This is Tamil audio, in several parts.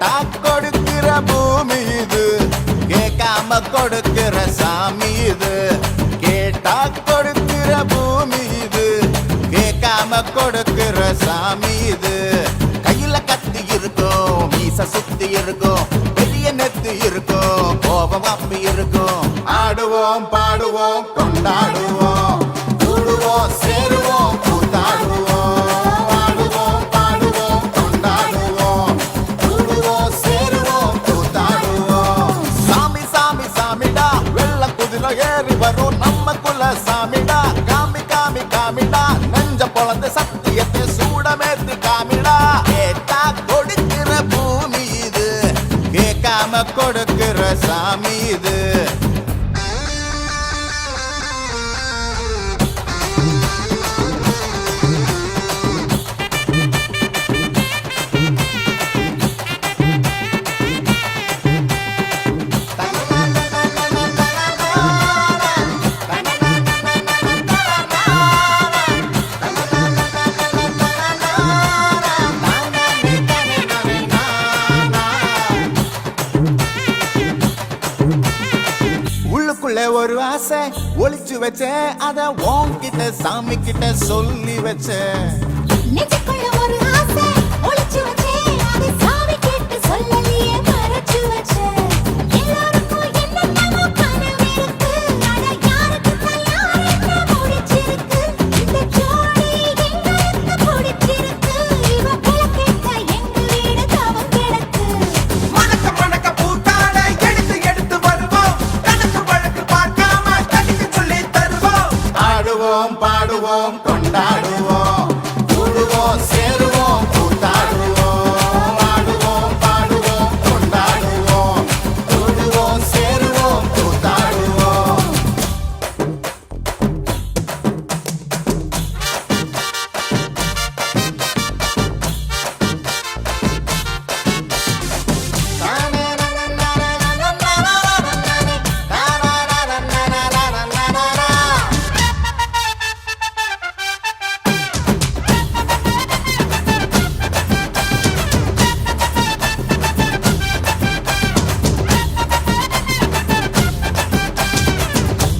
கேட்டா கொடுக்கிற பூமி இது, கேட்காம கொடுக்கிற சாமி இது. கேட்டா கொடுக்கிற பூமி இது, கேட்காம கொடுக்கிற சாமி இது. கையில கத்தி இருக்கும், மீச சுத்தி இருக்கும், பெரிய நெத்தி இருக்கும், கோபம் அப்பி இருக்கும். ஆடுவோம் பாடுவோம் கொண்டாடுவோம், கூடுவோம் சேருவோம் கூத்தாடுவோம். ஆடுவோம் பாடுவோம் கொண்டாடுவோம், கூடுவோம் சேருவோம் கூத்தாடுவோம். சாமி சாமி சாமிடா, வெள்ள குதிரை ஏறி வரும் நம்ம குல சாமிடா. காமி காமி காமிடா, நெஞ்ச பொழந்த சத்தியத்தை சூடமேத்து காமிடா. கேட்டா கொடுக்கிற பூமி இது, கேட்காம கொடுக்கிற சாமி இது. உள்ளுக்குள்ள ஒரு ஆசை ஒளிச்சு வச்சேன், அத உன்கிட்ட சாமி கிட்ட சொல்லி வச்சேன். நெஞ்சுக்குள்ள ஒரு ஆசை ஒளிச்சு வச்சேன், அதை சாமி கிட்ட சொல்லலையே மறைச்சு வச்சேன். எல்லாருக்கும் என்னென்னமோ கனவு இருக்கு, ஆனா யாருக்குத்தான் யார் என்ன முடிச்சிருக்கு. இந்த ஜோடி எங்களுக்கு பிடிச்சிருக்கு, இவ பிளக்கிட்ட எங்க வீடு தவம் கிடக்கு. மணக்க மணக்க பூத்தாட எடுத்து எடுத்து வருவோம், கணக்கு வழக்கு பார்க்காம கடிக்க சொல்லி தருவோம். ஆடுவோம் பாடுவோம் கொண்டாடுவோம், கூடுவோம் சேருவோம் கூத்தாடுவோம். ஆடுவோம் பாடுவோம் கொண்டாடுவோம், கூடுவோம் சேருவோம் கூத்தாடுவோம்.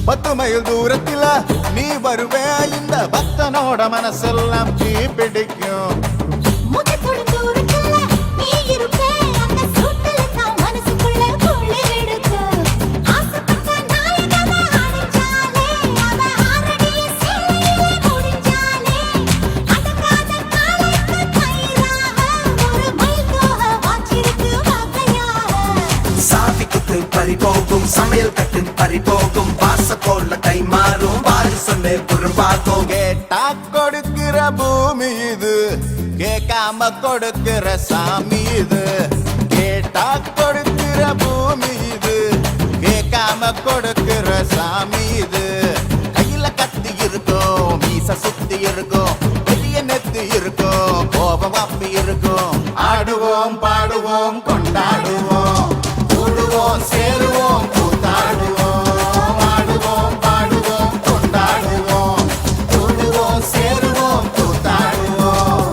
பத்து மைல் தூரத்தில நீ வருவே, இந்த பக்தனோட மனசெல்லாம் தீ பிடிக்கும். முகத்தோட தூரத்துல நீ இருப்ப, அந்த சூட்டுல தான் மனசுக்குள்ள குளிர் எடுக்கு. ஆசைப்பட்ட நாயகனை அடைஞ்சாலே, அவ ஆறடிய சேலையிலே முடிஞ்சாலே, அடங்காத காலைக்கு கயிறாக ஒரு மயில் தோகை வாச்சிருக்கு வகையாக. சாவி குத்து பறி போகும், சமையல் கட்டு பறி போகும், வாச போல கை மாறும், வாரி சொல்லு குறும்பாகும். கேட்டா கொடுக்கிற பூமி இது, கேட்காம கொடுக்கிற சாமி இது. கேட்டா கொடுக்கிற பூமி இது, கேட்காம கொடுக்கிற சாமி இது. கையில கத்தி இருக்கும், மீச சுத்தி இருக்கும், பெரிய நெத்தி இருக்கும், கோபம் அப்பி இருக்கும். ஆடுவோம் பாடுவோம் கொண்டாடுவோம், கூடுவோம் சேருவோம் கூத்தாடுவோம். ஆடுவோம் பாடுவோம் கொண்டாடுவோம், கூடுவோம் சேருவோம் கூத்தாடுவோம்.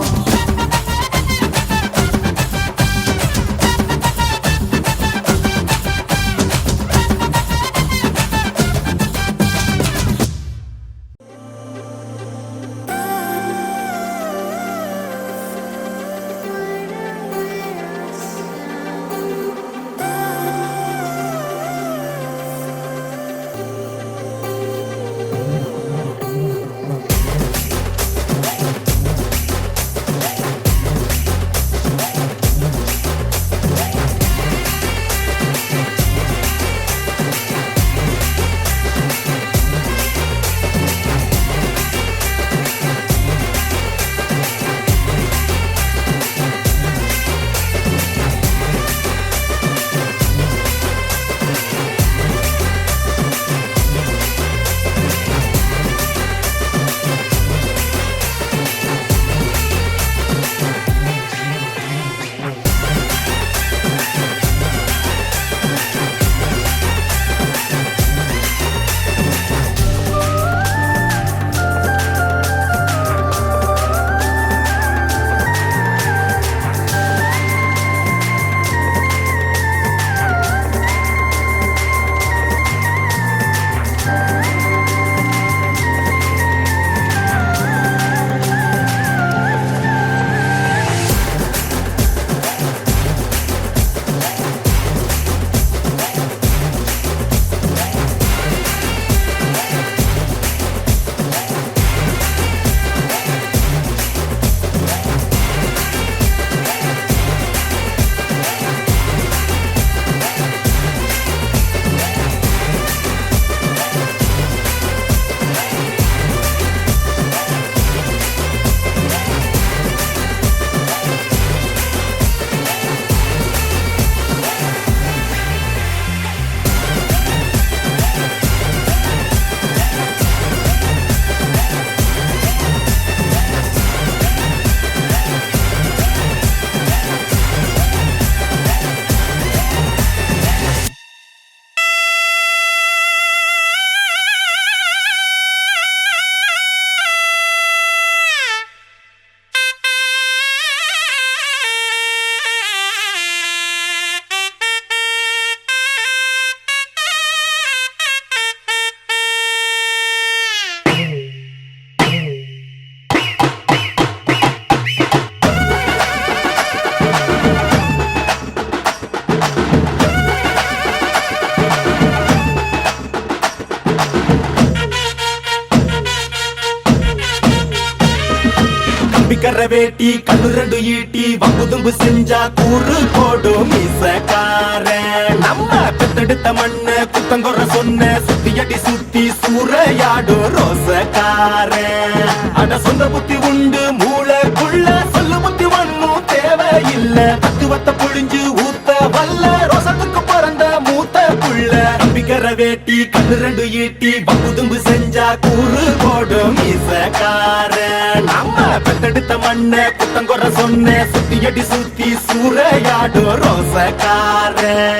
கம்பிக்கர வேட்டி கண்ணு ரெண்டு ஈட்டி வம்புதும்பு செஞ்சா கூறு போடும் மீசக்காரன் நம்ம பெத்தெடுத்த மண்ண குத்தங்குற சொன்ன சுத்தியடி சுத்தி சூறையாடும் ரோசக்காரன் அட சொந்த புத்தி உண்டு மூளைக்குள்ள சொல்லு புத்தி ஒண்ணும் தேவையில்ல தத்துவத்தை புழிஞ்சு ஊத்த வல்ல ரோசத்துக்கு பிறந்த மூத்த புள்ள கம்பிக்கர வேட்டி கண்ணு ரெண்டு ஈட்டி வம்புதும்பு செஞ்சா கூறு போடும் மீசக்காரன் நம்ம பெத்தெடுத்த மண்ண குத்தங்குற சொன்ன சுத்தியடி சுத்தி சூறையாடும் ரோசக்காரன்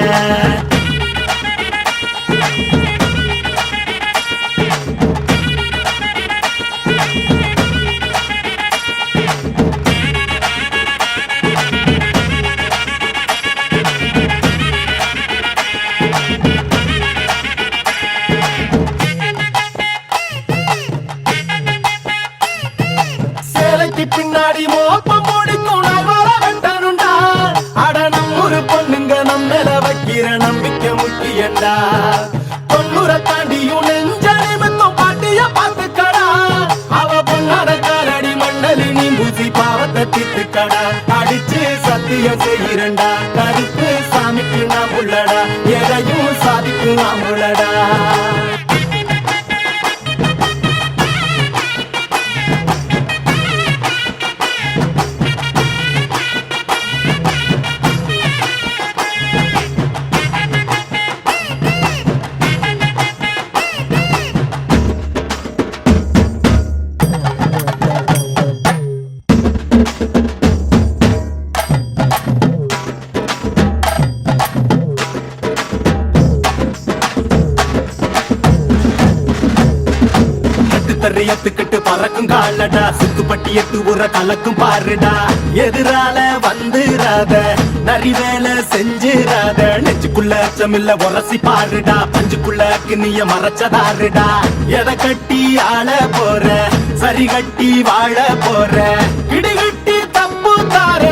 பின்னாடி மோப்பம் முடிக்கும் வெட்டனுண்டா அட நம்மூரு பொண்ணுங்க நம்மள வைக்கிற நம்பிக்கை முக்கியண்டா 90 தாண்டியும் நெஞ்ச நிமித்தம் பாட்டிய பாத்துக்கடா அவ பொண்ணாட காலடி மண்ணலி நீ பூசி பாவத்தை திட்டுக்கடா அடிச்சு சத்தியம் செய்கிறண்டா கருப்பு சாமிக்கு நாம் உள்ளடா எதையும் சாதிக்கும் நாம் உள்ளடா எத்துக்கிட்டு பறக்கும் காலடா சுத்துப்பட்டி எட்டு உர கலக்கும் பாருடா எதிரால வந்துராத நரி வேலை செஞ்சிராத நெஞ்சுக்குள்ள அச்சமில்ல உரசி பாருடா பஞ்சுக்குள்ள கிண்ணிய மறைச்சதாருடா எதை கட்டி ஆள போற சரி கட்டி வாழ போற கிடிகிட்டி தப்பு தார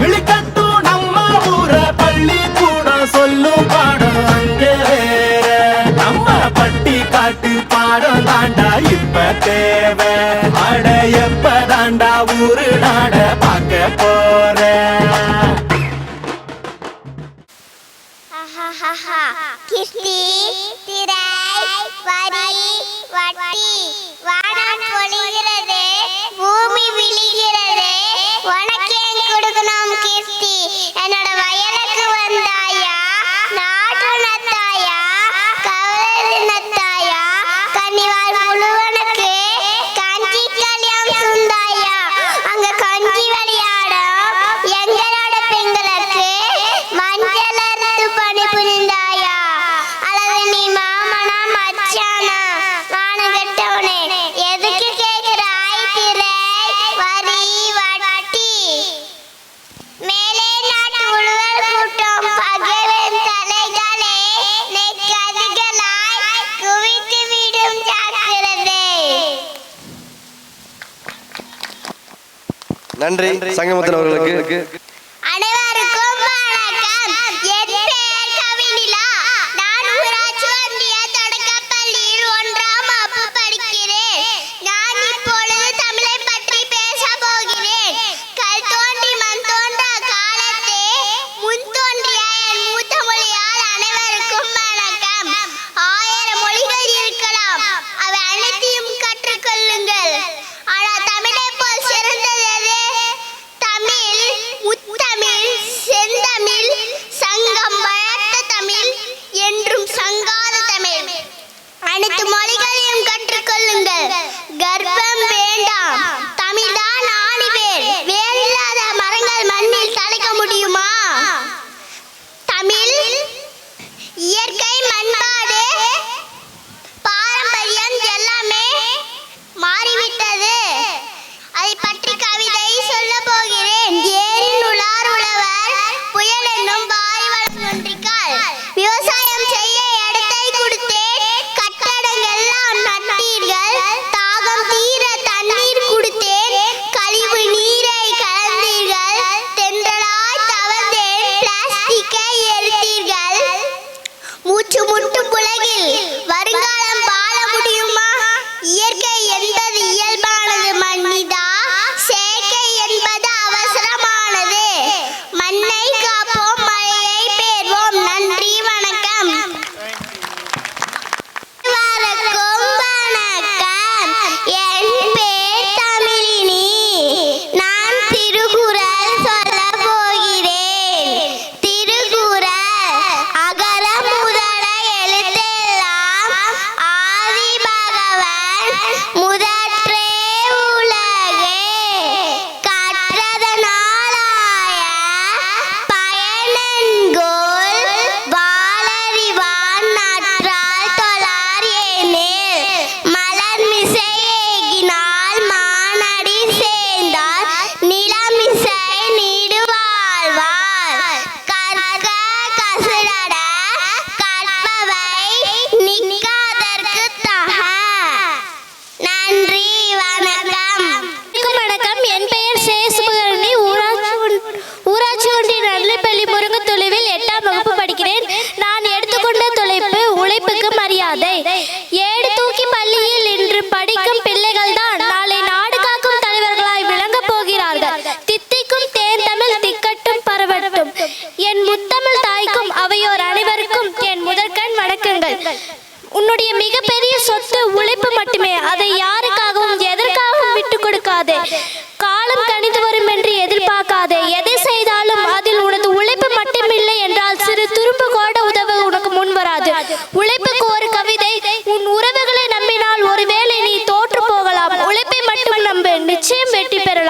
கிளி கட்டும் நம்ம ஊர பள்ளி கூட சொல்லும் பாடம் அங்கே வேற நம்ம பட்டி காட்டு பாடம் தாண்டா இப்ப தேவை அட எப்ப தாண்டா ஊரு நாட பார்க்க போற கிஸ்தி திரை வரி வட்டி வானம் பொழிகிறது பூமி விழுகிறது உனக்கே கொடுக்கணும் கிஸ்தி என்னோட வயலுக்கு வந்தாயா நாட்டு நத்தாயா கவலை நத்தாயா கன்னிவார் முழுவனுக்கு கஞ்சி கல்யாணம் சுந்தாயா அங்க கஞ்சி விளையாடும் எங்களோட பெண்களுக்கு மஞ்சள் அறுத்து பணி புரிந்தாயா அல்லது நீ மாமனா மச்சானா மானகெட்டவனே எதுக்கு கேட்கிறாய் திரை வரி வட்டி மேலே நாட்டு உழுவர் கூட்டம் பகைவன் தலைகளே நெக்கதிகளாய் குவித்து விடும் ஜாக்கிரதை. நன்றி சங்கமத்தன் அவர்களுக்கு. அனைவருக்கும் வணக்கம். என் பெயர் கவினிலா. நான் ஊராட்சி ஒன்றிய தொடக்கப்பள்ளியில் 1ஆம் வகுப்பு படிக்கிறேன். நான் இப்பொழுது தமிழை பற்றி பேசப் போகிறேன். கல் தோன்றி மண் தோன்றா காலத்தே முன் தோன்றிய என் மூத்த மொழியால் அனைவருக்கும் வணக்கம். 1000 மொழிகள் இருக்கலாம், அவை அனைத்தையும் கற்றுக்கொள்ளுங்கள். ஆனால் தமிழை போல் சிறந்தது எது? தமிழ்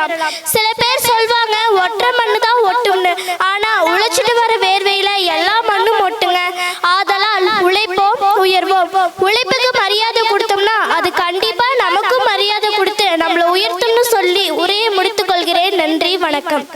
முன்னேறலாம். சில பேர் சொல்வாங்க ஒற்றை மண்ணு தான் ஒட்டும்னு. ஆனா உழைச்சிட்டு வர வேர்வையில எல்லா மண்ணும் ஒட்டுங்க. ஆதலால் உழைப்போம், உயர்வோம். உழைப்புக்கு மரியாதை கொடுத்தோம்னா அது கண்டிப்பா நமக்கும் மரியாதை கொடுத்து நம்மளை உயர்த்தும்னு சொல்லி உரையை முடித்துக் கொள்கிறேன். நன்றி, வணக்கம்.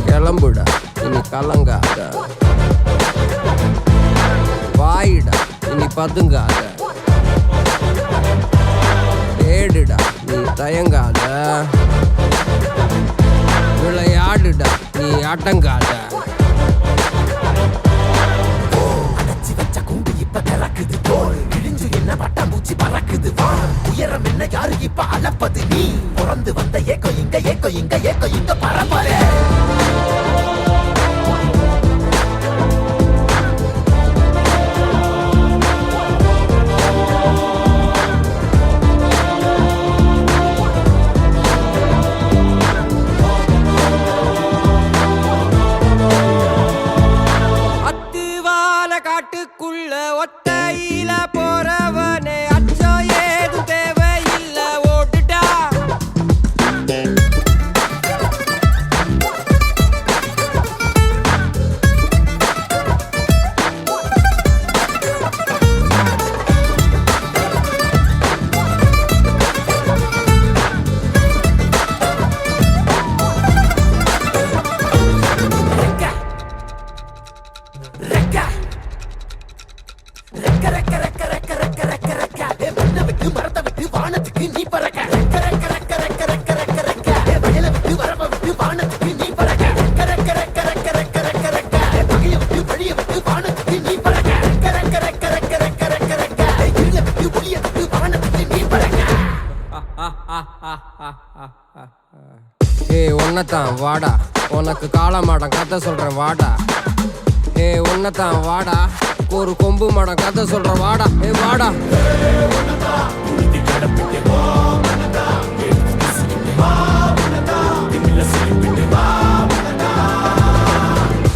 கிளம்புடா, இனி கலங்காத. வாயிடா, இனி பதுங்காத. தேடுடா, நீ தயங்காத. விளையாடுடா, நீ அடங்காத. அடைச்சி வச்ச குண்டு இப்ப திறக்குது போல் இழிஞ்சு என்ன பட்டாம்பூச்சி பறக்குது வா உயரம் என்ன யாரு இப்ப அளப்பது நீ பிறந்து வந்த ஏக்கோ இங்க ஏக்கோ இங்க ஏக்கோ இங்க பரம்பரை காட்டுக்குள்ள ஒத்தையில போறவனே அச்சோ ஏதும் தேவையில்ல ஓட்டுடா. உன்னதான் வாடா, உனக்கு காளமாடம் கதை சொல்றேன் வாடா. உன்னதான் வாடா, ஒரு கொம்பு மாடம் கதை சொல்றேன் வாடா. வாடா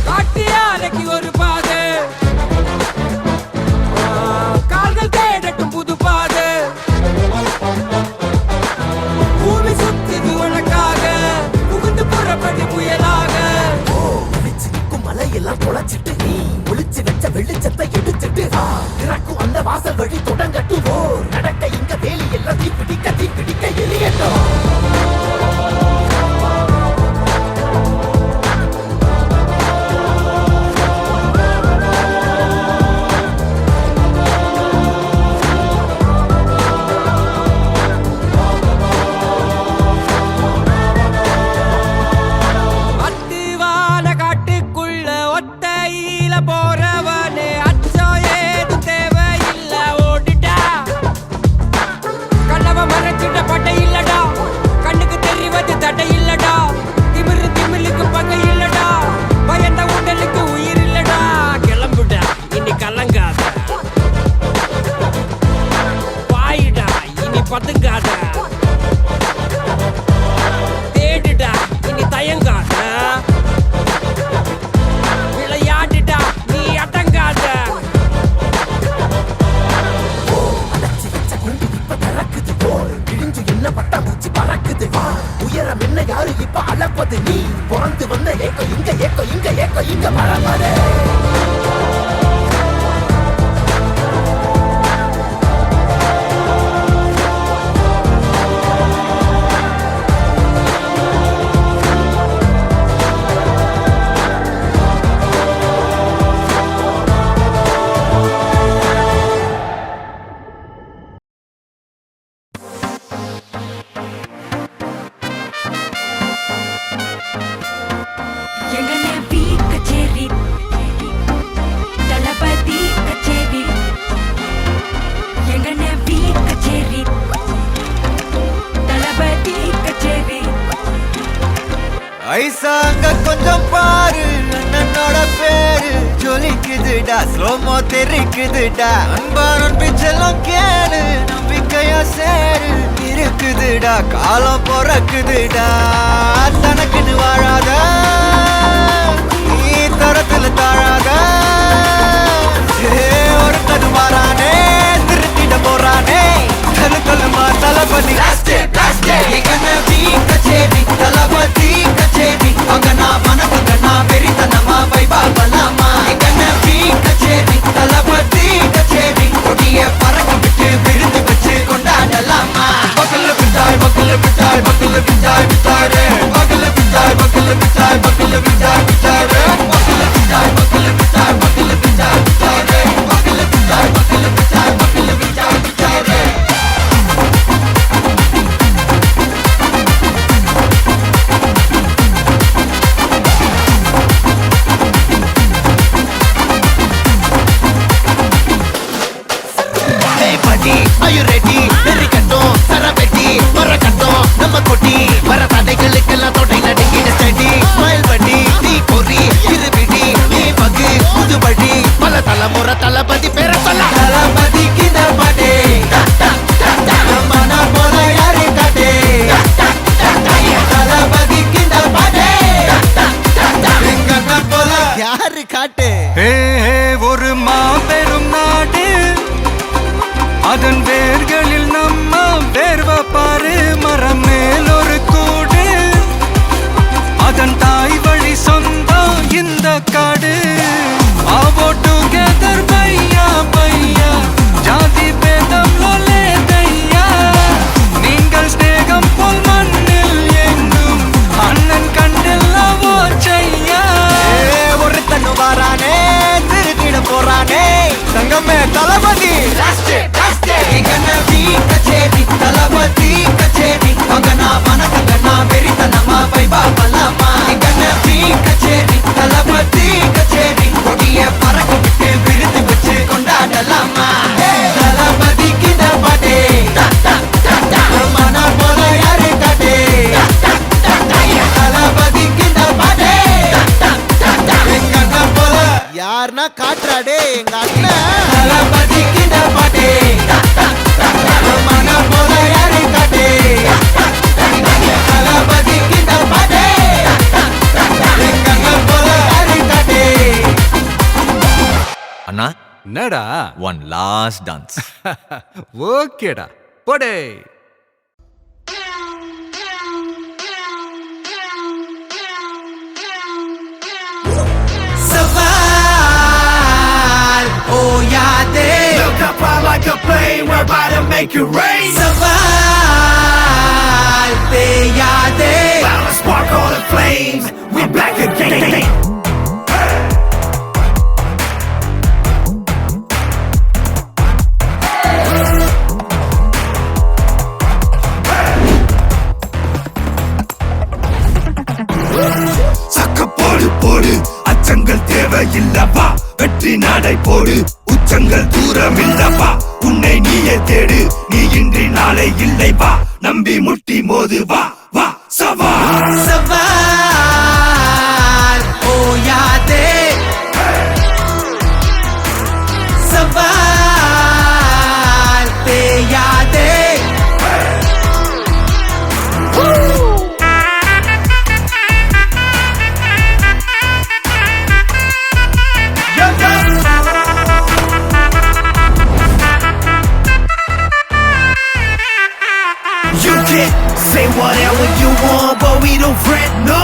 காட்டியாலைக்கு ஒரு பாது, கால்கள் தேடட்டும் புது பாது. பூமி சுத்திது உனக்காக, புகுந்து புறப்பட்டு புயலாக. மலையெல்லாம் தொலைச்சிட்டு நீ ஒளிச்சு வச்ச வெளிச்சத்தை எடுத்துட்டு திறக்கும் அந்த வாசல் வழி தொடங்கட்டு. நடக்க இங்க வேலி எல்லாம் தீப்பிடிக்க எரியட்டும். போறவனே அச்சோ ஏதும் தேவையில்ல ஓடிட்டா. கண்ணவ மறைச்சிட்ட பட்டை இல்லடா, கண்ணுக்கு தெரிவது தடை இல்லடா. திமிலுக்கு பகை இல்லடா, பயந்த உடலுக்கு உயிர் இல்லடா. கிளம்புடா, இனி கலங்காத. வாயிடா, இனி பதுங்காத. தேடுடா, இனி தயங்காத. உயரம் என்ன யாரு இப்ப அளப்பது நீ பிறந்து வந்த ஏக்கோ இங்க ஏக்கோ இங்க ஏக்கோ இங்க பரம்பரை ஐசாங்க கொஞ்சம் பாரு அண்ணனோட பேரு ஜொலிக்குதுடா ஸ்லோமோ தெரிக்குதுடா அன்பானன் பிச்செல்லாம் கேளு நம்பிக்கையா சேரு இருக்குதுடா காலம் பிறக்குதுடா தனக்குன்னு வாழாத நீ தரத்துல தாழாத ஒருத்தது மாறானே திருத்திட போறானே தலுக்கலுமா தளபதி கச்சேரி தளபதி கச்சேரி அங்க நான் மனசுங்க நான் வெறித்தனமா வைபா பலாமா கச்சேரி தளபதி கச்சேரி கொடிய பறக்க விட்டு விருந்து வச்சு கொண்டாடலாமா பக்கல்ல விட்டாய் பக்கல்ல விட்டாய் பக்கல்ல விட்டாய் விட்டாரே பக்கல்ல விட்டாய் பக்கல்ல விட்டாய் பக்கல்ல விட்டாய் விட்டாரே பக்கல்ல விட்டாய் பக்கல்ல விட்டாய் பக்கல்ல விட்டாய் விட்டாரே பக்கல்ல விட்டாய் பக்கல்ல விட்டாய் பக்கல்ல விட்டாய் விட்டாரே Are you ready? Very கட்டும் சரவெட்டி வர கட்டும் நம்ம கொட்டி வர தடைகளுக்கெல்லாம் தொடை நடுங்கிட ஸ்டடி ஸ்மைல் பண்ணி தீ பொறி இருவிடி நீ பகு புதுபடி பல தலைமுறை தளபதி பேர சொல்ல தளபதிக்கு இந்த பாட்டே மன போல யாரு காட்டே தளபதிக்கு இந்த பாட்டே எங்க போல யாரு காட்டு ஒரு மாபெரும் நாடு அதன் வேர்களில் நம்ம வேர்வ பாரு மரம் மேல் ஒரு கூடு அதன் தாய் வழி சொந்தம் இந்த காடு ஆவோ டுகெதர் பையா பையா ஜாதி பேதம் லோலே தையா நீங்கள் ஸ்நேகம் போல் மண்ணில் எங்கும் அண்ணன் கண்டில்லவோ செய்யா ஒரு தன்னு வாரானே திருத்திட போறானே தங்கமே தளபதி கச்சேரி தளபதி கச்சேரி அங்க நான் மனசுங்க நான் வெறித்தனமா வைபா பலாமா கச்சேரி தளபதி கச்சேரி கொடிய பறக்க விட்டு விருந்து வச்சு கொண்டாடலாமா தளபதிக்கு இந்த பாட்டே மன போல யாரு காட்டே தளபதிக்கு இந்த பாட்டே எங்க அண்ணன் போல யாருன்னா காட்டுறாடே எங்க அண்ணன் தளபதிக்கு இந்த பாட்டே மன போல யாரு காட்டே தளபதிக்கு இந்த பாட்டே எங்க அண்ணன் போல யாரு காட்டே அண்ணா என்னடா ஒன் லாஸ்ட் டான்ஸ் ஓகேடா போடே Saval, oh yade. Look up high like a plane, we're about to make it rain. Saval, te yade. Bound to spark all the flames, we're back again. சக்கப்போடு போடு அச்சங்கள் தேவையில்லவா வெற்றி நடை போடு உச்சங்கள் தூரம் இல்லவா உன்னை நீயே தேடு நீ இன்றி நாளை இல்லை வா நம்பி முட்டி மோது வா வா சவால் Saval, oh yade. Saval, te yade. You can say whatever you want, but we don't fret, no.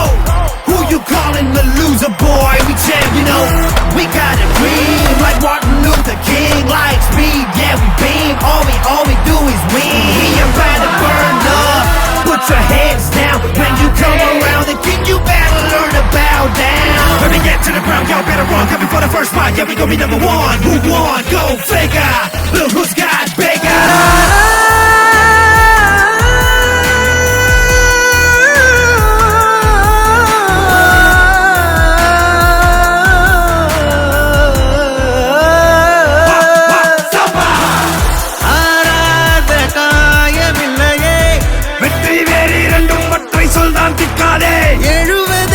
Who you calling the loser, boy? We champion, know. We got a dream like Martin Luther King, like speed, yeah, we beam. All we do is win. We about to burn up. Put your hands down when you come around. The king, you better learn to bow down. Let me get to the ground, y'all better run. Coming for the first spot, yeah, we gon' be number one. Who won? Go figure. Look who's got bigger. காயமில்லையே வெற்றி வேறு இரண்டும் ஒற்றை சொல் தான் திக்காதே 70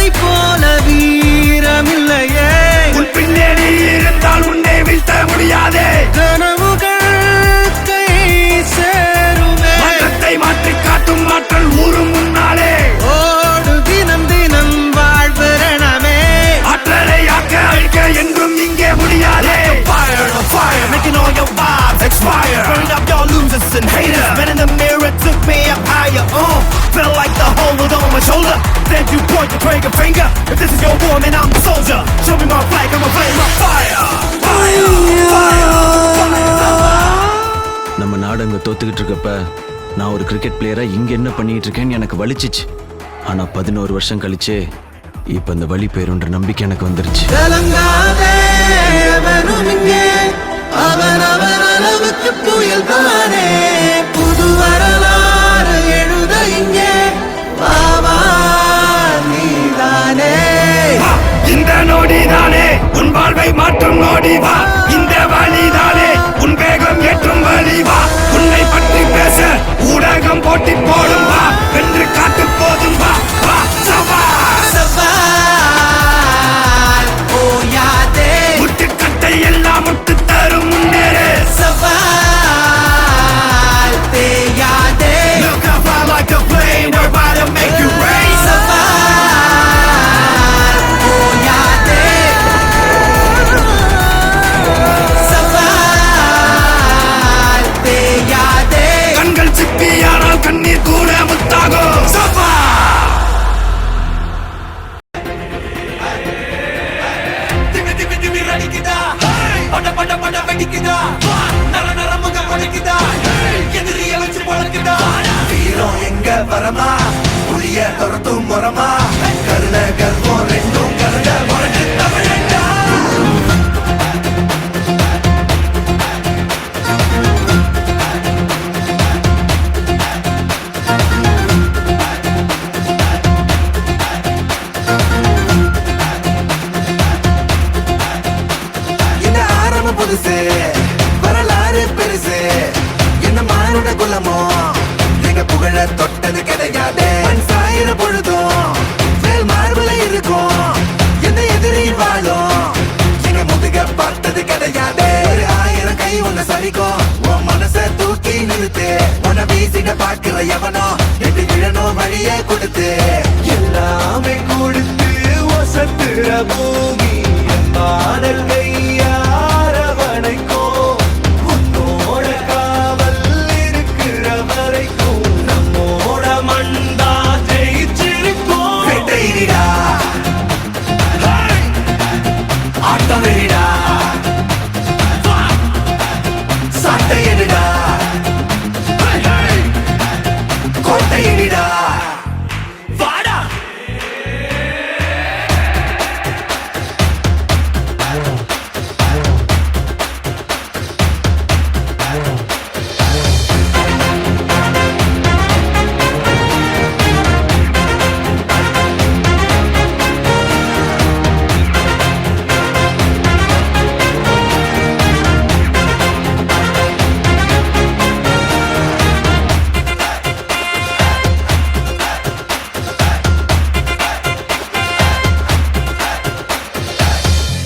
shoulder. Then you point the trigger finger. If this is your war, man, I'm the soldier. Show me my flag, I'ma play my fire. Fire, fire. நம்ம நாடு அங்க தோத்துக்கிட்டு இருக்கப்ப நான் ஒரு கிரிக்கெட் பிளேயரா இங்க என்ன பண்ணிட்டு இருக்கேன்னு எனக்கு வலிச்சிச்சு. ஆனா 11 வருஷம் கழிச்சு இப்ப இந்த வலி போயிருன்ற நம்பிக்கை எனக்கு வந்துருச்சு. அவன் அளவுக்கு புயல் தானே, புது வரலாறு எழுத இங்கே பாவா நீதானே. இந்த நொடி தானே உன் வாழ்வை மாற்றும் நொடி வா. இந்த வழி தானே உன் வேகம் ஏற்றும் வழி வா. உன்னை பற்றி பேச ஊடகம் போட்டி போடும் வா. வென்று காட்டு போதும் வா வா சவால் சவால் ஓயாதே, முட்டுக்கட்டை எல்லாம் முட்டு தரும் முன்னேறு. சவால் தேயாதே. Look how fly like a plane, we're about to make you rain. சவால் ஓயாதே, சவால் தேயாதே. கண்கள் சிப்பியானால் கண்ணீர் கூட முத்தாகும். சவால் அடிக்குதா, பட பட பட வெடிக்குதா, நர நரமுக உடைக்குதா, எதிரிய வச்சு பழக்குதா. வீரம் எங்க வரமா, புளிய துரத்தும் முறமா, கருண கர்வம் ரெண்டும் கருண முரட்டு தமிழண்டா. இந்த ஆரம்பம் புதுசு, வரலாறு பெருசு, என்ன மானுட குலமோ எங்க புகழ தொட்டது கிடையாது. மண் சாயிர பொழுதும் மேல் மார்புல இருக்கும், எந்த எதிரி வாழும் எங்க முதுக பார்த்தது கிடையாது. ஒரு 1000 கை உன்னை சரிக்கும், உன் மனச தூக்கி நிறுத்து. உன்னை வீசிட பாக்குற எவனோ எட்டு விழனோ வழியே கொடுத்து, எல்லாமே கொடுத்து வசத்துற பூமி பாடல் கையாரவணைக்கும். உன்னோட காவல் இருக்கிற வரைக்கும் நம்மோட மண்டா ஜெயிச்சிருக்கும். வெட்டையிடா, ஆட்டம் வெறிடா, சாட்டையிடா, கோட்டையிடா. வாடா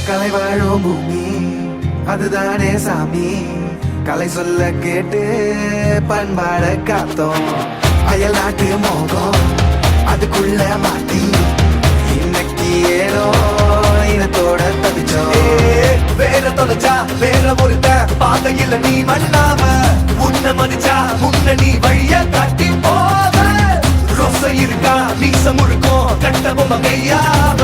கலை வாழும் பூமி அதுதானே சாமி. கலை சொல்ல கேட்டு பண்பாட காத்தோம். அயல் நாட்டு மோகம் அதுக்குள்ள மாட்டி இன்னைக்கு ஏனோ இனத்தோட தவிச்சோம். வேற தொலைச்சா வேற ஒருத்த பாதையில நீ மண்ணாம, உன்ன மதிச்சா முன்ன நீ வழிய காட்டி போவ. ரோசை இருக்கா மீசம் முழுக்கும் கட்ட பொம்மை கையாவ,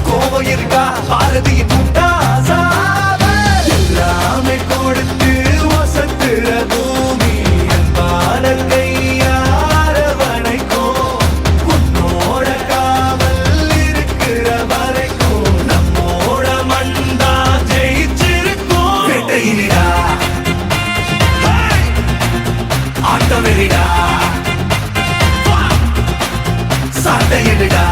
கோபம் இருக்கா பாரதியின் முட்டாசாவ. எல்லாமே கொடுத்து வசத்துற பூமி பாடல் கையாரவணைக்கும். உன்னோட காவல் இருக்கிற வரைக்கும் நம்மோட மண்டா ஜெயிச்சிருக்கும். வெட்டையிடா, ஆட்டம் வெறிடா, சாட்டையிடா,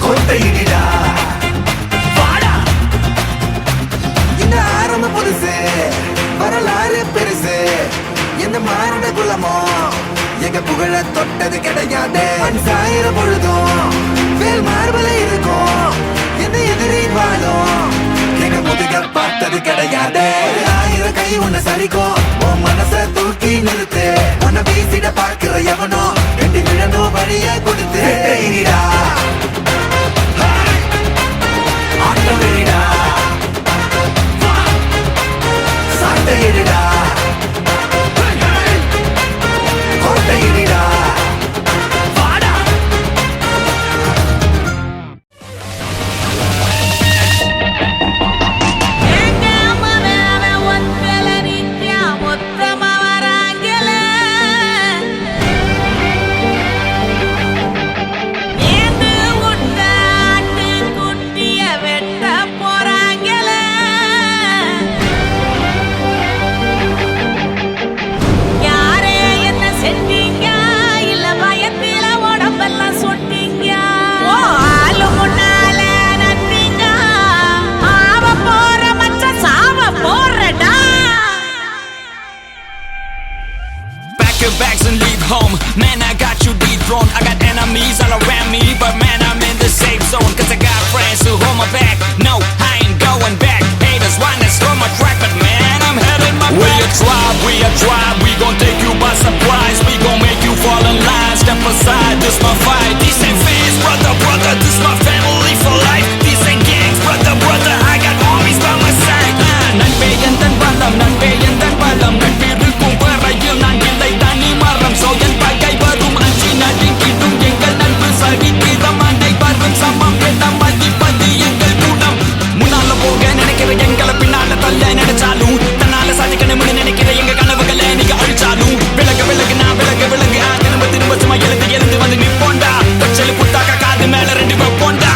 கோட்டையிடா. வாடா இந்த ஆரம்பம் புதுசு, வரலாறு பெருசு, எந்த மானுட குலமோ எங்க புகழ தொட்டது கிடையாது. மண் சாயிர பொழுதும் வேல் மார்புல இருக்கும், எந்த எதிரி வாழும் எங்க முதுக பார்த்தது கிடையாது. 1000 கை உன்னை சரிக்கும், உன் மனச தூக்கி நிறுத்து. உன்னை வீசிட பார்க்கிற எவனோ எட்டி விழனோ வழிய கொடுத்து. வெட்டையிடா, ஆட்டம் வெறிடா, சாட்டையிடா, கோட்டையிடா. bags and leave home. Man, I got you dethroned. I got enemies all around me, but man, I'm in the safe zone. Cause I got friends who hold my back. No, I ain't going back. Haters wanna slow my track, but man, I'm heading my back. We a tribe, we gon' take you by surprise. We gon' make you fall in line. Step aside, this my fight. These ain't fans, brother, brother, this my family for life. These ain't gangs, brother, brother, I got armies by my side. நண்பே எந்தன் பலம், நண்பே எந்தன் பலம். நட்பிருக்கும் வரையில் நான் இல்லை தனி மரம். சோயன் பகை வரும் அஞ்சி நடுங்கிடும் எங்கள் நட்பு சரித்திரம் அனைவரும் சமம் என மதிப்பது எங்கள் குணம். முன்னால போக நினைக்கிற எங்களை பின்னால தள்ள நினைச்சாலும் தன்னால சாதிக்கணும்னு நினைக்கிற எங்க கனவுகளை நீங்க அழிச்சாலும் விலகு விலகு நான் விலகு விலகு திரும்ப திரும்ப சும்மா எழுந்து எழுந்து வந்து நிப்போண்டா. கொச்சலு புத்தாக்க காது மேல ரெண்டு வைப்போண்டா.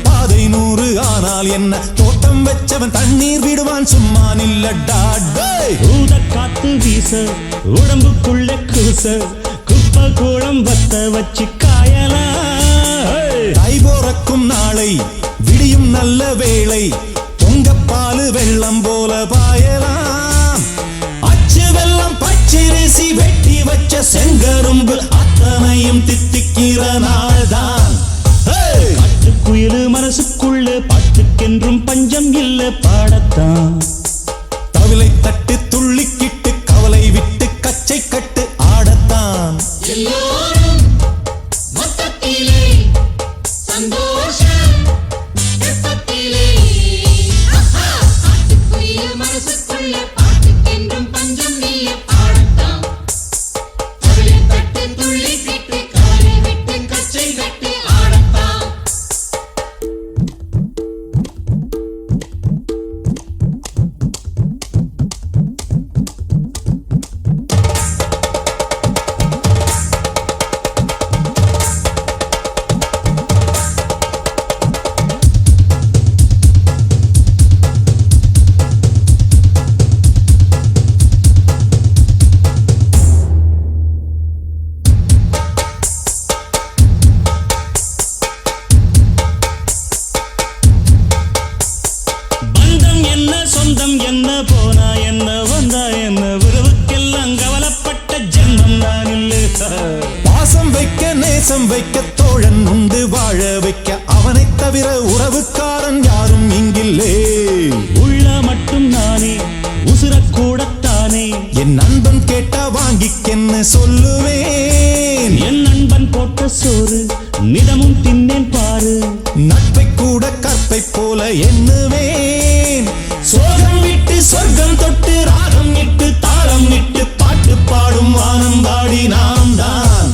பாதை 100 ஆனால் என்ன தோட்டம் வச்சவன் தண்ணீர் விடுவான் சும்மா நில்லடா ஊத காத்து வீச உடம்புக்குள்ள கூச குப்பை கூடம் வத்த வச்சு காயலாம் தை போறக்கும் நாளை விடியும் நல்ல வேளை பொங்கப்பாலு வெள்ளம் போல பாயலாம் அச்சு வெள்ளம் பச்சரிசி வெட்டி வச்ச செங்கரும்பு அத்தனையும் தித்திக்கிற நாள்தான் காட்டுக்குயிலு மனசுக்குள்ள பாட்டுக்கென்றும் பஞ்சம் இல்ல பாடத்தான் தவிலை தட்டு துள்ளிக்கிட்டு கவலை விட்டு கச்சை கட்டு ஆடத்தான் எல்லோரும் மொத்தத்திலே சந்தோஷம் வெப்பத்திலே காட்டுக்குயில் மனசுக்குள்ள பாட்டுக்கென்றும் பஞ்சம் இல்ல பாடத்தான் தவிலை தட்டு துள்ளிக்கிட்டு கவலை விட்டு கச்சை கட்டு ஆடத்தான் பந்தம் என்ன சொந்தம் என்ன போனா என்ன வந்தா என்ன உறவுக்கெல்லாம் கவலைப்பட்ட ஜென்மம் நான் இல்ல பாசம் வைக்க நேசம் வைக்க தோழன் உண்டு வாழ வைக்க அவனை தவிர உறவுக்காரன் யாரும் இங்கில்லே உள்ள மட்டும் நானே உசுரக்கூடத்தானே என் நண்பன் கேட்டா வாங்கிக்கென்னு சொல்லுவேன் என் நண்பன் போட்ட சோறு நிதமும் தின்னேன் பாரு நட்பை கூட கற்பை போல எண்ணுவேன் சோகம் விட்டு சொர்க்கம் தொட்டு ராகம் இட்டு தாளம் இட்டு பாட்டு பாடும் வானம் பாடி நாம் தான்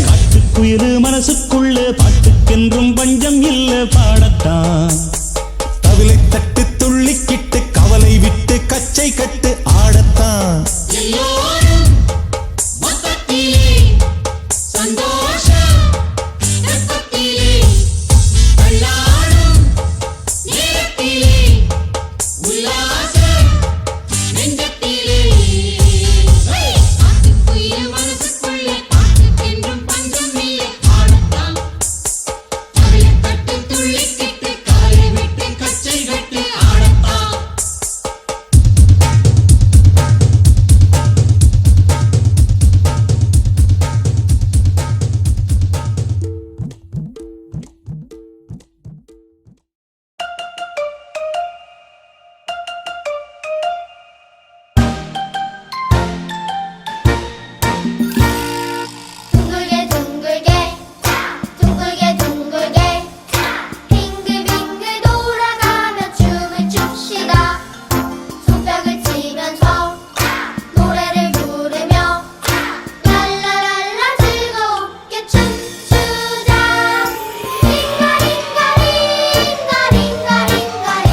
காட்டுக்குயிலு மனசுக்குள்ள பாட்டுக்கென்றும் பஞ்சம் இல்ல பாடத்தான் தவிலை தட்டு துள்ளிக்கிட்டு கவலை விட்டு கச்சை கட்டு ஆடத்தான் எல்லோரும் மொத்தத்திலே சந்தோஷம் வெப்பத்திலே தள்ளாடும் நேரத்திலே உல்லாசம் நெஞ்சத்திலே காட்டுக்குயில் மனசுக்குள்ள பாட்டுக்கென்றும் பஞ்சம் இல்லை ஆடத்தான் தவிலை தட்டு துள்ளிக்கிட்டு கவலை விட்டு கச்சை கட்டு ஆடத்தான் 둥글게 둥글게 둥글게 둥글게 빙글빙글 돌아가며 춤을 춥시다 손뼉을 치면서 노래를 부르며 랄라랄라 즐겁게 춤추자 링가링가링 링가링가링가링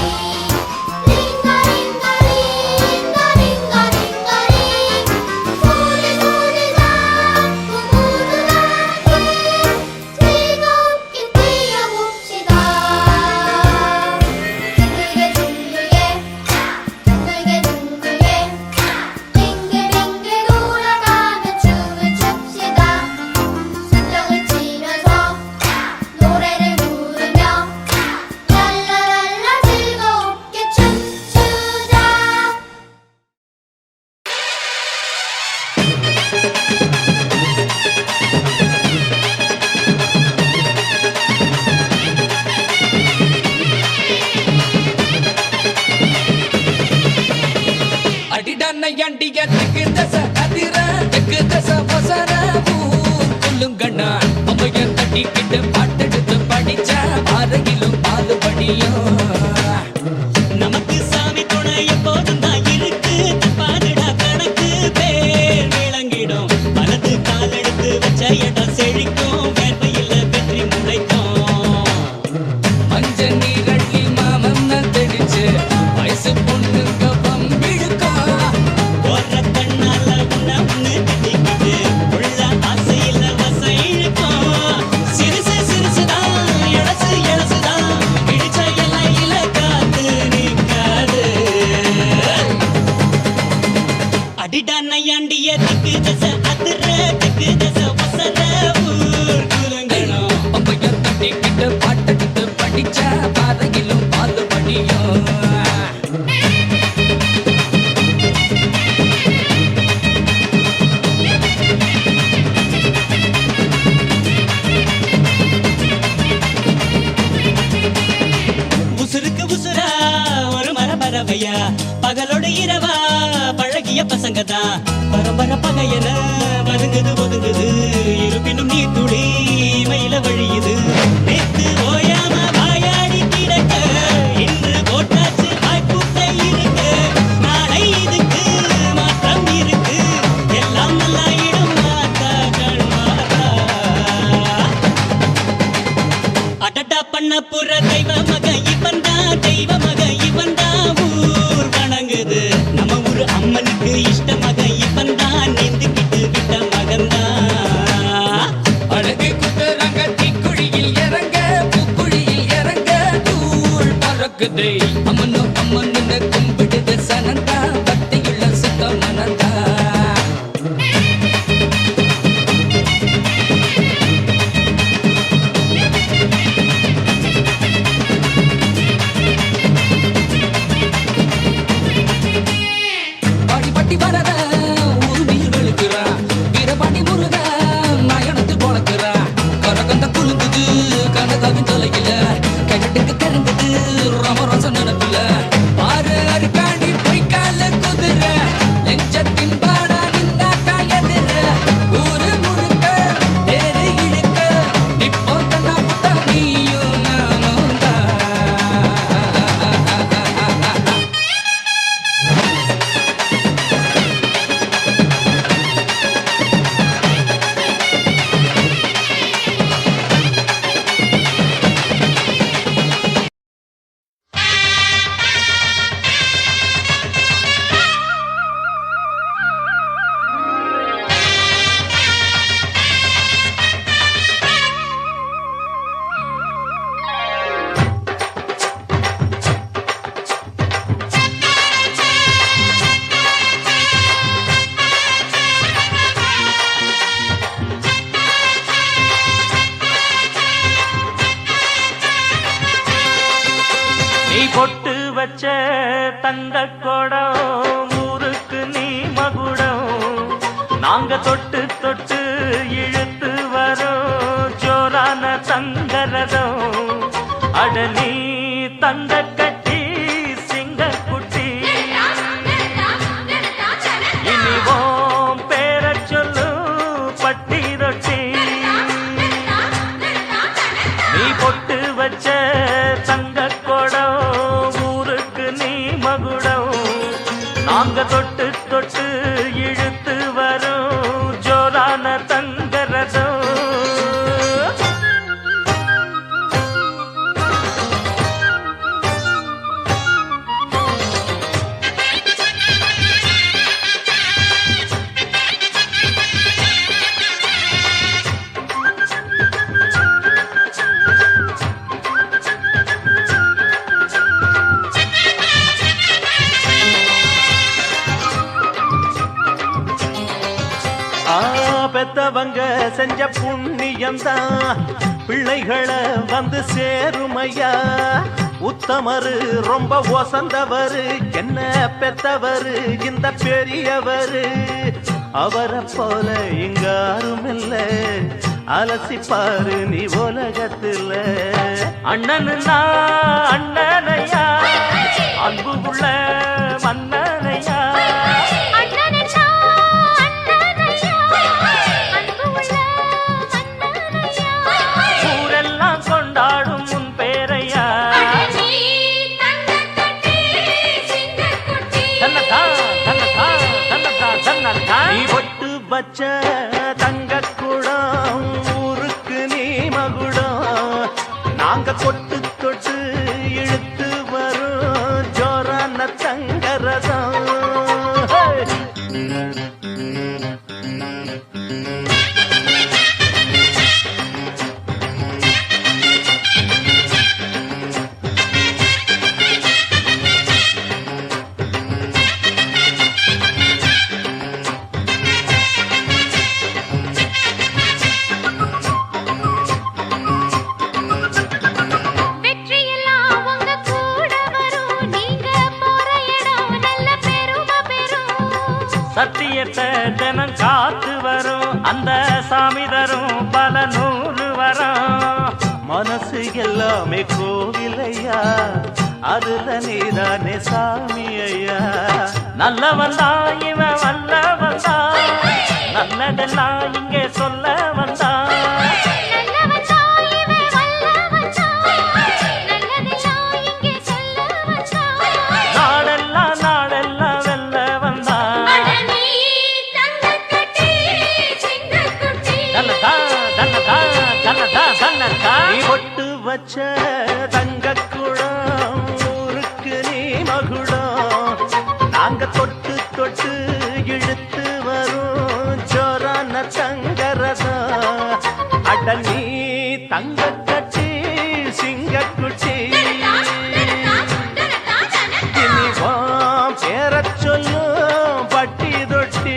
링가링가링가링가링가링 소리 소리 잡고 모두 함께 즐겁게 뛰어봅시다 둥글게 둥글게 둥글게 둥글게 빙글빙글 돌아가며 춤을 춥시다 손뼉을 치면서 노래를 부르며 랄라랄라 즐겁게 춤추자 அடிடன்னையண்டிய திக்கு தச அதிர திக்கு தச வசர சொல்லுங்கண்ணா அம்மைய தட்டிக்கிட்டு பாட்டெடுத்து படிச்ச அருகிலும் பாலுபடியும் நமக்கு சாமி துணை எப்போதும் தான் இருக்கு பாதுடா கணக்கு பேர் விளங்கிடும் வலது காலெடுத்து வச்ச இடம் செழிக்கும் வேர்வையில் வெற்றி முளைக்கும் மஞ்ச நீரள்ளி மாமன்ன தெளிச்சு வயசு பொண்ணுங்க பம்பிழுக்கும் போற கண்ணால உன்ன ஒண்ணு திட்டிக்கிட்டு உள்ள ஆசையில வசம் இழுக்கும் சிறுசு சிறுசுதான் இழசு இழசுதான் இல்லையா பகலோட இரவா பழகிய பசங்க தான் பரம்பர பகையன வதுங்குது ஒதுங்குது இருப்பினும் நீ துளி மயில வழியுது நேத்து ஓயாம வாயாடி கிடக்க இன்று போட்டாச்சு வாய்ப்புட்டை இருக்கு நாளை இதுக்கு மாற்றம் இருக்கு எல்லாம் நல்லா இடம் மாத்தா கண் மாத்தா அடடா பண்ண புற தெய்வ மக இவன் தான் தெய்வ மக இவன் தான் ஊர் வணங்குது நம்ம ஊரு அம்மனுக்கு இஷ்ட மக இவன் தான் நீந்துக்கிட்டு விட்ட மகன்தான் அழகு குத்துறாங்க தீக்குழியில் இறங்க பூக்குழியில் இறங்க தூள் பறக்குது அம்மனு அம்மனு கும்பிடுது சனந்தா பக்தியுள்ள சுத்த மனந்தா பாடி பட்டி வரத உருவியில் வெளுக்கிறா வீரபாண்டி முருக நயனத்தில் பொழக்கிறா கரகந்த குலுங்குது கனகாவின் தலையில கிழட்டுக்கு தெரிந்தது ரமரச நினப்பில பாரு அருக்காண்டி பொய்க்கால குதிர நெஞ்சத்தின் பாடா நின்னா காயதிர ஊரு முழுக்க தேரு இழுக்க இப்போ தன்னா புத்தா நீயும் நானும் தான் நீ பொட்டு வச்ச தங்க குடம் ஊருக்கு நீ மகுடம் நாங்க தொட்டு தொட்டு இழுத்து வரோம் ஜோரான தங்கரதம் அட நீ தங்க கட்டி சிங்க குட்டி இனிவோம் பேர சொல்லு பட்டி ரொட்டி நீ பொட்டு வச்ச தங்க குடம் ஊருக்கு நீ மகுடம் நாங்க தொட்டு தொட்டு இழுத்து வரோம் ஜோரான தங்கரதம் பெத்தவங்க செஞ்ச புண்ணியம்தான் பிள்ளைகளை வந்து சேருமையா உத்தமரு ரொம்ப ஒசந்தவரு என்ன பெத்தவரு இந்த பெரியவரு அவரை போல இங்க யாரும் இல்ல அலசிப்பாரு நீ உலகத்துல அண்ணனுன்னா அண்ணனையா அன்பு உள்ள மன்னனையா ஊரெல்லாம் கொண்டாடும் உன் பேரையா நீ பொட்டு வச்ச தங்க குடம் ஊருக்கு நீ மகுடம் நாங்க கொட்டு தொட்டு இழுத்து வரும் ஜோரான தங்கரதம் சத்தியத்தை தினம் காத்து வரும் அந்த சாமி தரும் பல நூறு வரும் மனசு எல்லாமே கோவிலையா அதுல நீதானே சாமி ஐயா நல்லவன் தான் இவன் வல்லவன் தான் நல்லதெல்லாம் இங்கே சொல்ல வந்தான் நாடெல்லாம் நாடெல்லாம் வெல்ல வந்தான் பொட்டு வச்ச தங்க குடம் ஊருக்கு நீ மகுடம் நாங்க தொட்டு தொட்டு இழுத்து வரும் ஜோரான தங்கரதம் அட நீ தங்க கட்டி சிங்கக்குட்டி பேரச் சொல்லும் பட்டி தொட்டி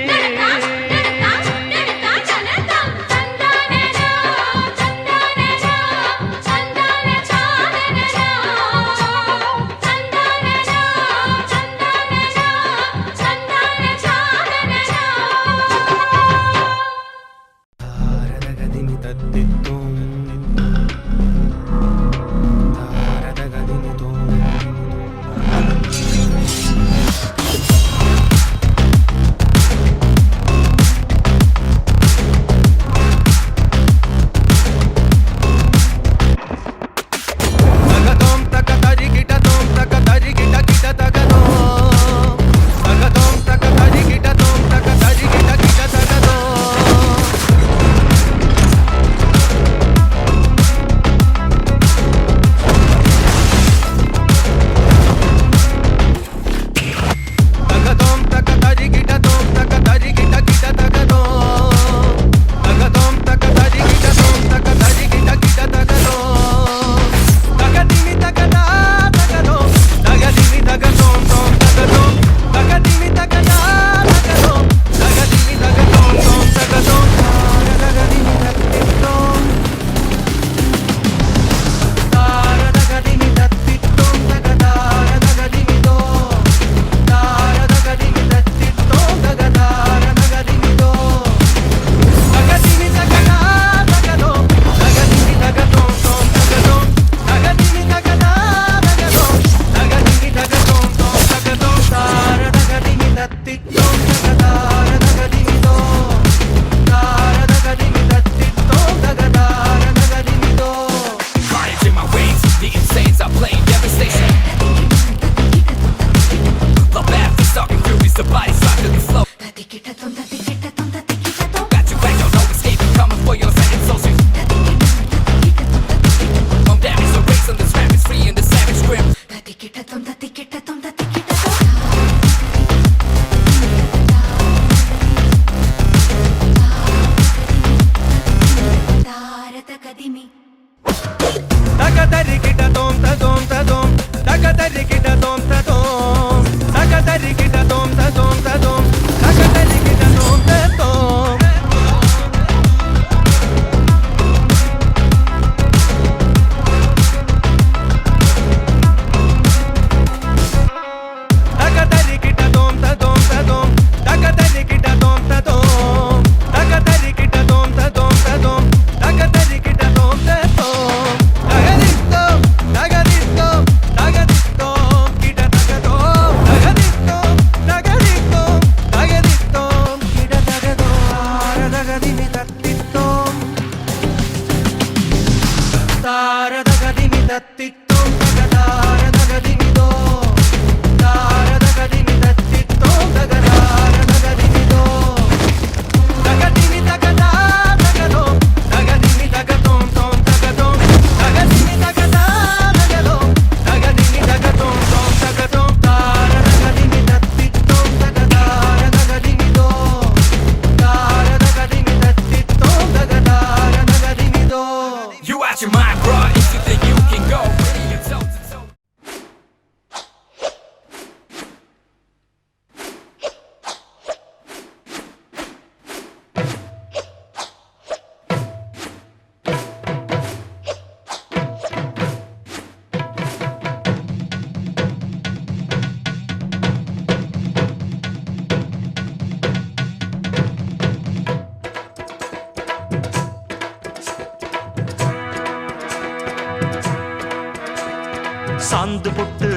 சாந்து பொட்டு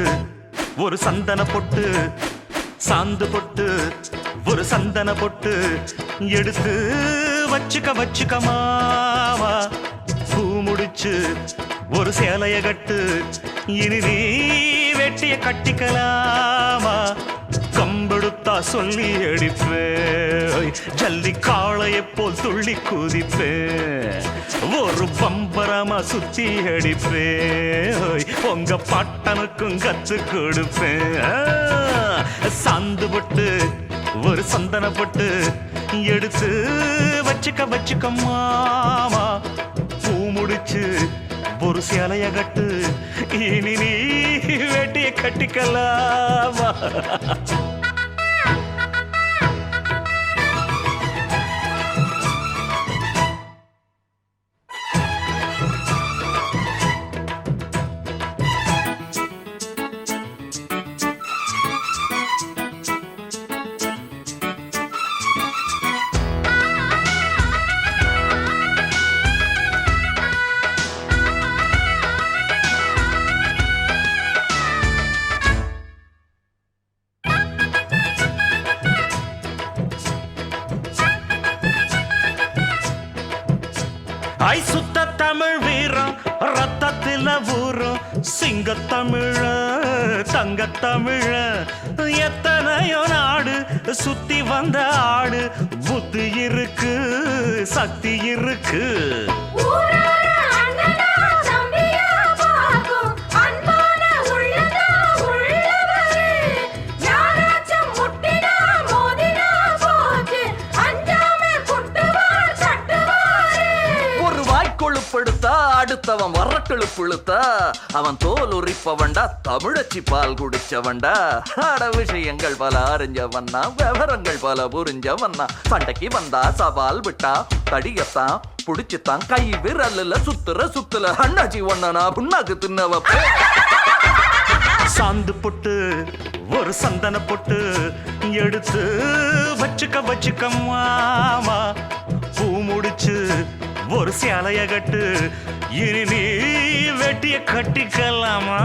ஒரு சந்தன பொட்டு, சாந்து பொட்டு ஒரு சந்தன பொட்டு எடுத்து வச்சுக்க மாமா. பூ முடிச்சு ஒரு சேலைய கட்டு, இனி நீ வெட்டிய கட்டிக்கலாமா. கம்பெடுத்தா சொல்லி அடிப்பேன், ஜல்லி காளையை போல் துள்ளி குதிப்பேன், ஒரு பம்பரமா சுத்தி அடிப்பேன், உங்க பாட்டனுக்கும் கத்து கொடுப்பேன். சாந்து போட்டு ஒரு சந்தன போட்டு எடுத்து வச்சுக்க மாமா. பூ முடிச்சு ஒரு சேலைய கட்டு, இனி நீ வேட்டிய கட்டிக்கலாமா. ஐ சுத்த தமிழ் வீரம் ரத்தத்தில ஊரும், சிங்கத்தமிழ தங்கத்தமிழ, எத்தனையோ நாடு சுத்தி வந்த ஆடு, புத்தி இருக்கு சக்தி இருக்கு. கொழுப்படுத்தா அடுத்தவன் வரட்டெழுப்புழுத்தா, அவன் தோல் உரிப்பவன்டா, தமிழச்சி பால் குடிச்சவன்டா. ஆட விஷயங்கள் பல அறிஞ்சவன்னா, விவரங்கள் பல புரிஞ்சவன்னா, சண்டைக்கு வந்தா சவால் விட்டா தடியத்தான் புடிச்சுத்தான், கை விரல்ல சுத்துல அண்ணாச்சி ஒண்ணனா புண்ணாக்கு தின்னவ. சாந்து பொட்டு ஒரு சந்தன பொட்டு எடுத்து வச்சுக்க மாமா. பூ முடிச்சு ஒரு சேலைய கட்டு, இனி நீ வெட்டிய கட்டிக்கலாமா.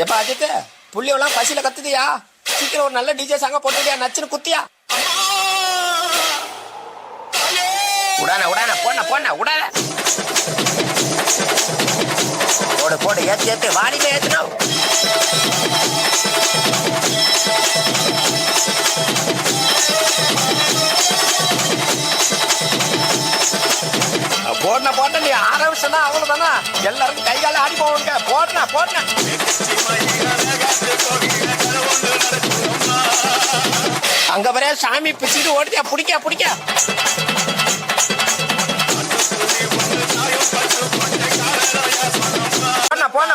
எப்ப அஜித் புள்ளியெல்லாம் பசியில கத்துதியா? சீக்கிரம் ஒரு நல்ல டிஜே சாங்க போட்டுட்டியா? நச்சுன்னு குத்தியா? உடான போன உடான போடு ஏத்து வாடியில ஏத்துனோம். போட்ட நீ ஆரம்பிச்சா அவ்வளவுதானா? எல்லாருக்கும் கை கால ஆடி போவாங்க. போட்டா அங்க வரைய சாமி பிச்சுட்டு ஓடியா? பிடிக்க போன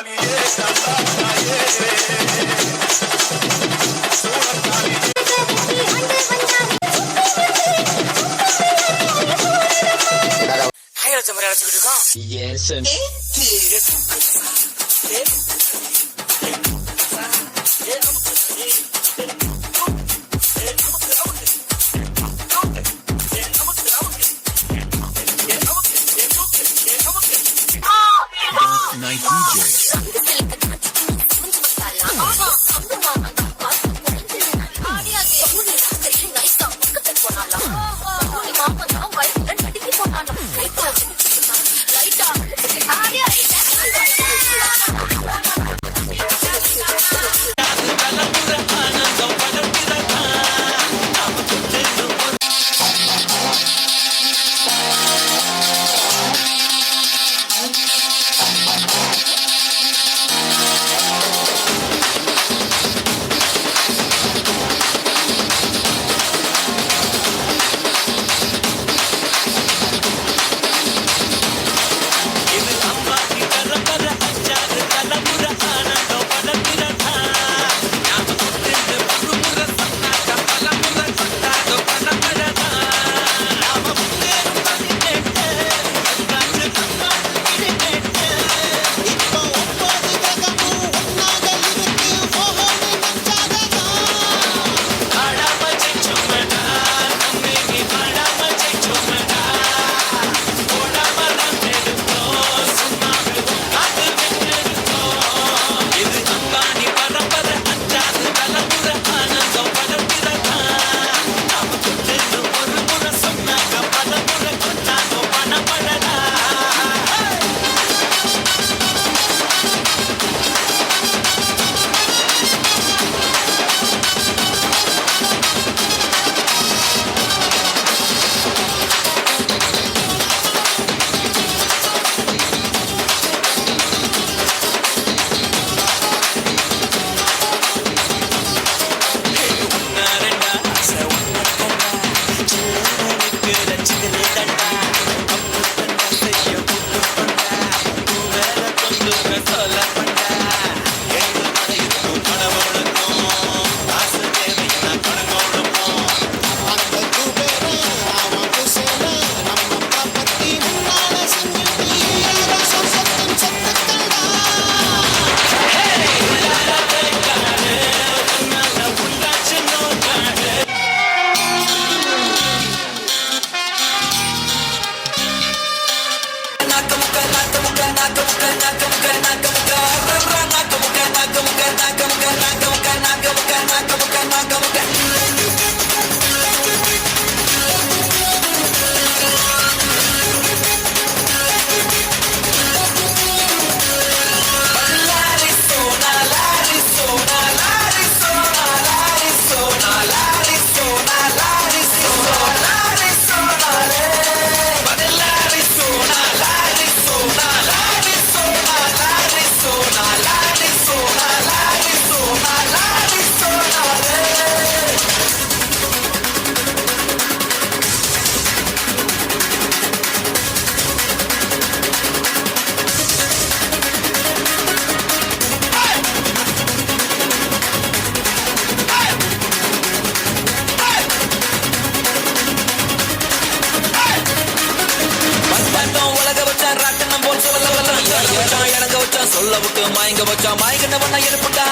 சொல்ல விட்டு மயங்க வச்சா மயங்கினவன எழுப்புடா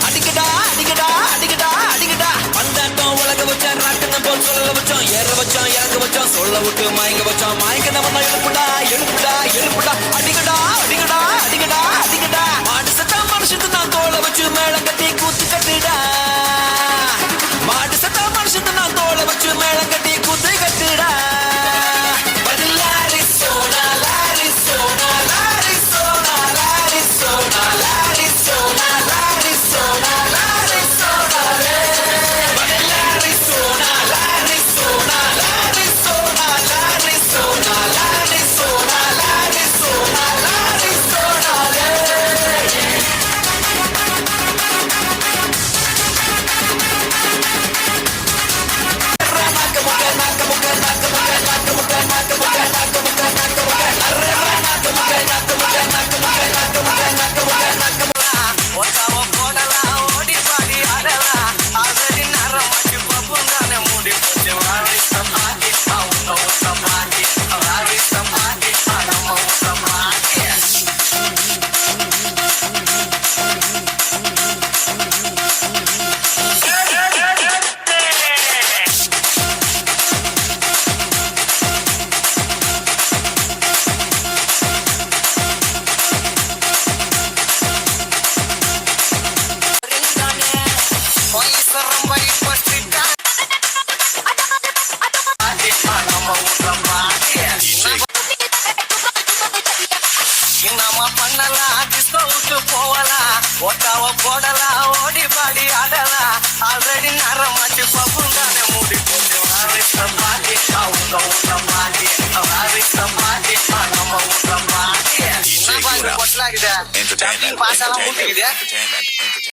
அடிக்கடா வந்தாட்டம் உலக வச்சா ராட்டனம் போல் சொல்ல வச்சோம் ஏற வச்சோம் இறங்க வச்சோம் சொல்ல விட்டு மயங்க வச்சா மயங்கினவன எழுப்புடா அடிக்கடா மாடு சத்தம் மனுஷ மனுஷத்து நான் தோலை வச்சு மேளம் கட்டி கூத்து கட்டுடா மாடு சத்தா மனுஷத்து நான் தோலை வச்சு மேளம் கட்டி கூத்து கட்டுடா Arizona, Arizona, Arizona, Arizona, Arizona, Arizona, Arizona, Arizona, Arizona, Arizona, Arizona, Arizona, ஒட்டாவ போடலாம் ஓடி பாடி ஆடலாம் ஆல்ரெடி நேரமாச்சு பப்புங்கானே மூடி போட்டு பாட்டி அவங்க ஊட்ட பாட்டி பாட்டி நம்ம ஊட்ட பாட்டி என்ன பாங்க பொட்டலாக்குதா பாசாலாம் ஊட்டிக்குது